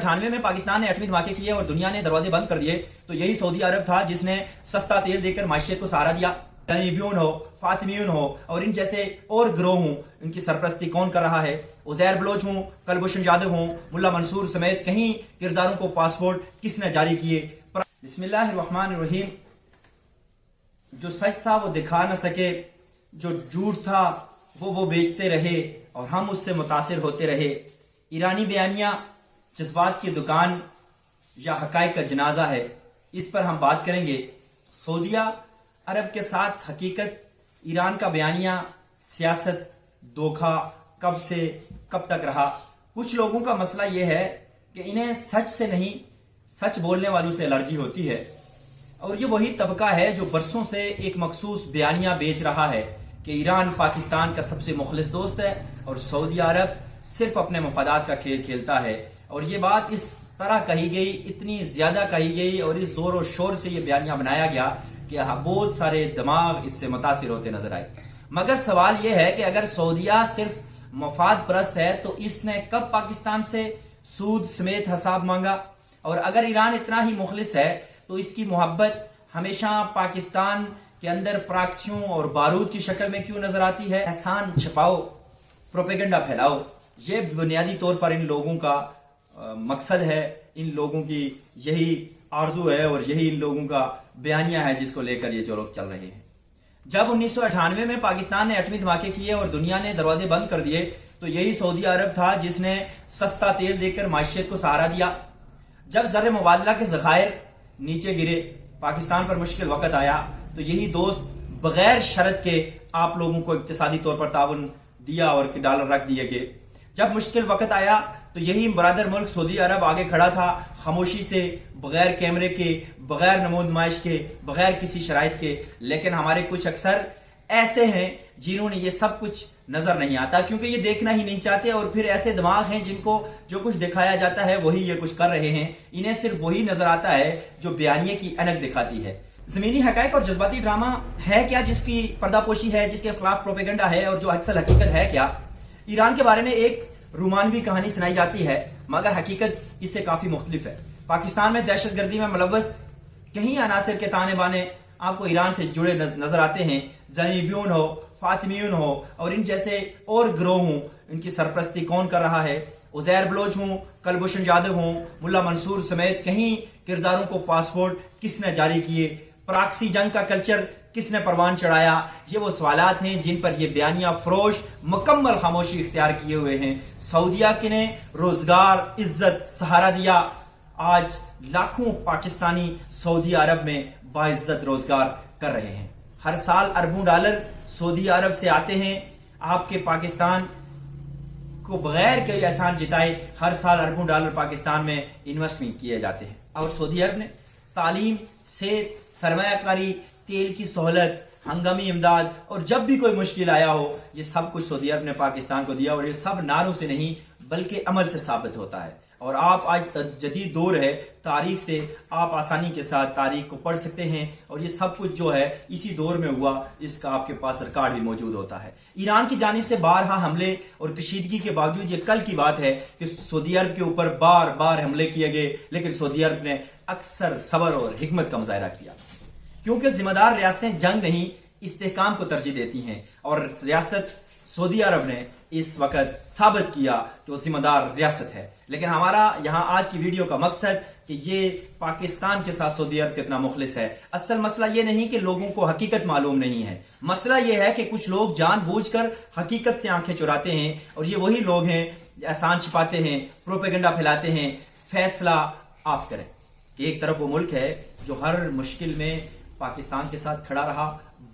98 में पाकिस्तान ने 8वीं धमाके किए और दुनिया ने दरवाजे बंद कर दिए तो यही सऊदी अरब था जिसने सस्ता तेल देकर माशियत को सहारा दिया। तलीबियून हो, फातिमियून हो और इन जैसे और गिरोह हों, इनकी सरपरस्ती कौन कर रहा है? उजैर बलोच हूं, कुलभूषण जाधव हूं, मुल्ला मंसूर समेत कहीं किरदारों को पासपोर्ट किसने जारी किए? बिस्मिल्लाहिर्रहमानिर्रहीम। जो सच था वो दिखा न सके, जो झूठ था वो बेचते रहे और हम उससे मुतासिर होते रहे। ईरानी बयानिया जज्बात की दुकान या हकायक का जनाजा है, इस पर हम बात करेंगे। सऊदिया अरब के साथ हकीकत, ईरान का बयानिया, सियासत, धोखा कब से कब तक रहा। कुछ लोगों का मसला यह है कि इन्हें सच से नहीं, सच बोलने वालों से एलर्जी होती है और ये वही तबका है जो बरसों से एक मखसूस बयानिया बेच रहा है कि ईरान पाकिस्तान का सबसे मुखलिस दोस्त है और सऊदी अरब सिर्फ अपने मफादात का खेल खेलता है। और ये बात इस तरह कही गई, इतनी ज्यादा कही गई और इस जोर और शोर से ये बयानिया बनाया गया कि बहुत सारे दिमाग इससे मुतासिर होते नजर आए। मगर सवाल यह है कि अगर सऊदिया सिर्फ मफाद परस्त है तो इसने कब पाकिस्तान से सूद समेत हिसाब मांगा? और अगर ईरान इतना ही मुखलिस है तो इसकी मोहब्बत हमेशा पाकिस्तान के अंदर प्राक्सियों और बारूद की शक्ल में क्यों नजर आती है? एहसान छिपाओ, प्रोपेगेंडा फैलाओ, ये बुनियादी तौर पर इन लोगों का मकसद है, इन लोगों की यही आरजू है और यही इन लोगों का बयानिया है जिसको लेकर ये जो लोग चल रहे हैं। जब 1998 में पाकिस्तान ने 8वीं धमाके किए और दुनिया ने दरवाजे बंद कर दिए तो यही सऊदी अरब था जिसने सस्ता तेल देकर माशियत को सहारा दिया। जब ज़र मुबादला के ज़खायर नीचे गिरे, पाकिस्तान पर मुश्किल वक्त आया तो यही दोस्त बगैर शर्त के आप लोगों को इक्तिसादी तौर पर ताउन दिया और डॉलर रख दिए गए। जब मुश्किल वक्त आया तो यही बरादर मुल्क सऊदी अरब आगे खड़ा था, खामोशी से, बगैर कैमरे के, बगैर नमोदमाइश के, बगैर किसी शराइत के। लेकिन हमारे कुछ अक्सर ऐसे हैं जिन्होंने ये सब कुछ नजर नहीं आता क्योंकि ये देखना ही नहीं चाहते और फिर ऐसे दिमाग हैं जिनको जो कुछ दिखाया जाता है वही ये कुछ कर रहे हैं। इन्हें सिर्फ वही नजर आता है जो बयानिए की अनक दिखाती है। जमीनी हकायक और जज्बाती ड्रामा है क्या जिसकी पर्दापोशी है, जिसके खिलाफ प्रोपेगेंडा है और जो अक्सर हकीकत है क्या? ईरान के बारे में एक रोमानवी कहानी सुनाई जाती है मगर हकीकत इससे काफी मुख्तलिफ है। पाकिस्तान में दहशतगर्दी में मुलव्वस कहीं अनासिर के ताने बाने आपको ईरान से जुड़े नजर आते हैं। तलीबियून हो, फातिमियून हो और इन जैसे और गिरोह हों, इनकी सरपरस्ती कौन कर रहा है? उजैर बलोच हूं, कुलभूषण जाधव हूं, मुल्ला मंसूर समेत कहीं किरदारों को पासपोर्ट किसने जारी किए? प्राक्सी जंग का कल्चर किसने परवान चढ़ाया? ये वो सवालात हैं जिन पर ये बयानिया फरोश मुकम्मल खामोशी इख्तियार किए हुए हैं। सऊदिया के ने रोजगार, इज्जत, सहारा दिया। आज लाखों पाकिस्तानी सऊदी अरब में बाइज्जत रोजगार कर रहे हैं। हर साल अरबों डॉलर सऊदी अरब से आते हैं। आपके पाकिस्तान को बगैर कोई एहसान जिताए हर साल अरबों डॉलर पाकिस्तान में इन्वेस्टमेंट किए जाते हैं। और सऊदी अरब ने तालीम, सेहत, सरमायाकारी, तेल की सहूलत, हंगामी इमदाद और जब भी कोई मुश्किल आया हो ये सब कुछ सऊदी अरब ने पाकिस्तान को दिया। और ये सब नारों से नहीं बल्कि अमल से साबित होता है। और आप आज जदीद दौर है, तारीख से आप आसानी के साथ तारीख को पढ़ सकते हैं और ये सब कुछ जो है इसी दौर में हुआ, इसका आपके पास रिकॉर्ड भी मौजूद होता है। ईरान की जानिब से बारहा हमले और कशीदगी के बावजूद ये कल की बात है कि सऊदी अरब के ऊपर बार बार हमले किए गए, लेकिन सऊदी अरब ने अक्सर सब्र और हिकमत का मुजाहरा किया क्योंकि जिम्मेदार रियासतें जंग नहीं इस्तेहकाम को तरजीह देती हैं। और रियासत सऊदी अरब ने इस वक्त साबित किया कि वो जिम्मेदार रियासत है। लेकिन हमारा यहाँ आज की वीडियो का मकसद कि ये पाकिस्तान के साथ सऊदी अरब कितना मुखलिस है। असल मसला ये नहीं कि लोगों को हकीकत मालूम नहीं है, मसला ये है कि कुछ लोग जानबूझकर हकीकत से आंखें चुराते हैं और ये वही लोग हैं एहसान छिपाते हैं, प्रोपेगेंडा फैलाते हैं। फैसला आप करें कि एक तरफ वो मुल्क है जो हर मुश्किल में पाकिस्तान के साथ खड़ा रहा,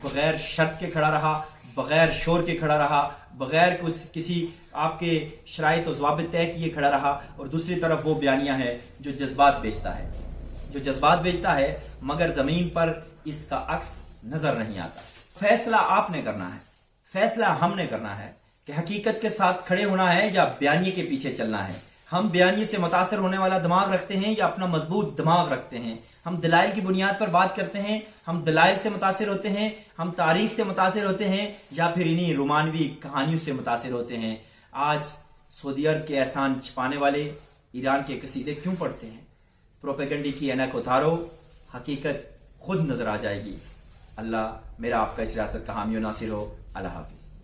बगैर शर्त के खड़ा रहा, बगैर शोर के खड़ा रहा, बगैर किसी आपके शराइत और ज़वाबित तय किए खड़ा रहा। और दूसरी तरफ वो बयानिया है जो जज्बात बेचता है, मगर जमीन पर इसका अक्स नजर नहीं आता। फैसला आपने करना है, फैसला हमने करना है कि हकीकत के साथ खड़े होना है या बयानिए के पीछे चलना है। हम बयानिए से मुतासर होने वाला दिमाग रखते हैं या अपना मजबूत दिमाग रखते हैं? हम दलाइल की बुनियाद पर बात करते हैं, हम दलाइल से मुतासिर होते हैं, हम तारीख से मुतासिर होते हैं या फिर इन्हीं रोमानवी कहानियों से मुतासिर होते हैं? आज सऊदी अरब के एहसान छिपाने वाले, ایران کے قصیدے کیوں پڑھتے ہیں؟ پروپیگنڈی کی اینک اتارو، حقیقت خود نظر آ جائے گی۔ اللہ میرا آپ کا اس ریاست کا حامی و ناصر ہو۔ اللہ حافظ۔